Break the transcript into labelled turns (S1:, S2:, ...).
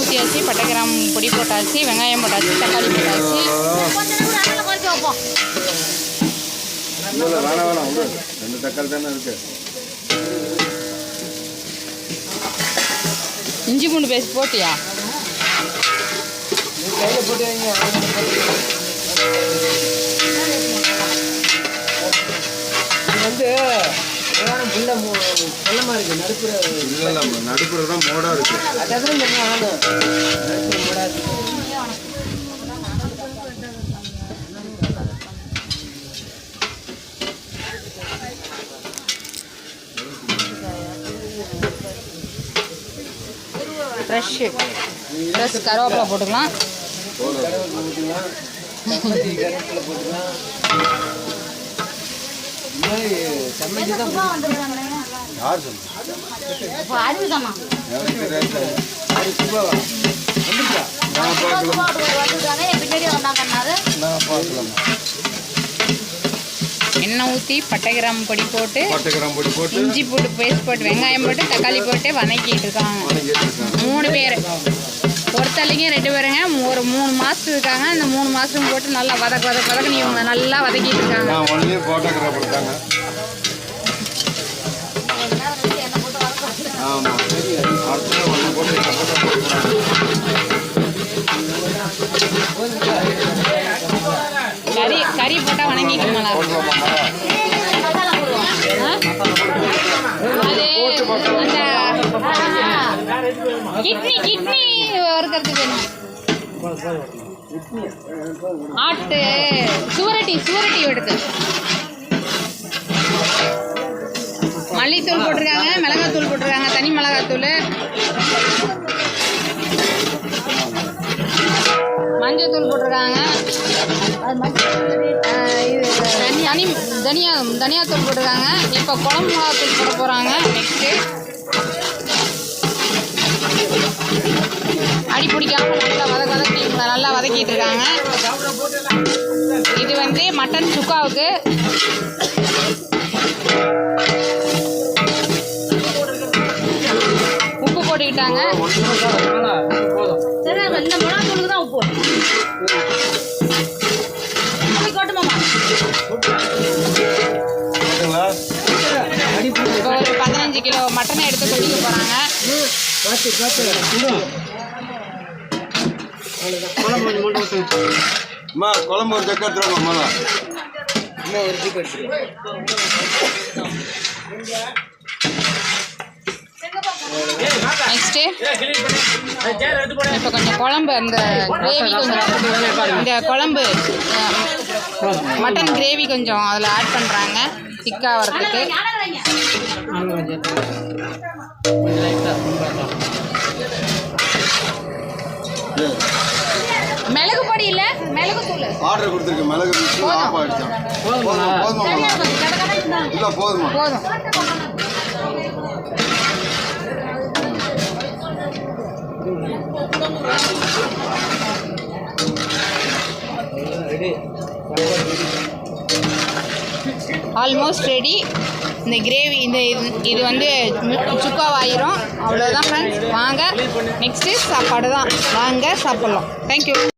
S1: ஊற்றியாச்சு, பட்டை கிராம் பொடி போட்டாச்சு, வெங்காயம் போட்டாச்சு, தக்காளி போட்டாச்சு. இஞ்சி பூண்டு பேஸ்ட் போட்டியா?
S2: நடுப்புற தான் மோடா இருக்கு.
S1: ஃப்ரெஷ் கருவேப்பிலை போட்டுக்கலாம். எண்ணெய் ஊற்றி பட்டை கிராம்பு பொடி போட்டு இஞ்சி பூண்டு பேஸ்ட் போட்டு வெங்காயம் போட்டு தக்காளி போட்டு வதக்கிட்டு இருக்காங்க. 3 பேர், ஒருத்தலைங்க 2 பேருங்க. ஒரு 3 மாதத்துக்கு இருக்காங்க. இந்த 3 மாதத்துக்கு போட்டு நல்லா வதக்குன்னு இவங்க நல்லா வதக்கிட்டு இருக்காங்க. கறி போட்டால் வணங்கிக்கணுங்களா? கிட்னி வறுக்கிறதுக்கு ஆட்டு சுவரட்டி எடுத்து மல்லித்தூள் போட்டிருக்காங்க, மிளகாத்தூள் போட்டிருக்காங்க, தனி மிளகாத்தூள், மஞ்சத்தூள் போட்டிருக்காங்க, தனியாத்தூள் போட்டிருக்காங்க. இப்போ குழம்பு மிளகாத்தூள் போட போகிறாங்க. நெக்ஸ்ட்டு அடி பிடிக்காம நல்லா வதக்கிட்டு இருக்காங்க. இது வந்து மட்டன் சுக்காவுக்கு உப்பு போட்டுக்கிட்டாங்க. இப்போ ஒரு 15 கிலோ மட்டனை எடுத்து கொதிக்க போகிறாங்க.
S2: குழம்பு ஒரு ஜக்க எடுத்துருவாங்க.
S1: நெக்ஸ்ட்டு இப்போ கொஞ்சம் குழம்பு, அந்த கிரேவி கொஞ்சம், இந்த குழம்பு மட்டன் கிரேவி கொஞ்சம் அதில் ஆட் பண்ணுறாங்க திக்காக வரதுக்கு. மிளகு பொடி இல்லை, மிளகு தூள்
S2: ஆர்டர் கொடுத்துருக்கு. மிளகு போதும்.
S1: Almost ready. இந்த கிரேவி இது வந்து சுக்காவாயிரும். அவ்வளோதான் ஃப்ரெண்ட்ஸ். வாங்க நெக்ஸ்ட்டு சாப்பாடு தான், வாங்க சாப்பிட்லாம். தேங்க்யூ.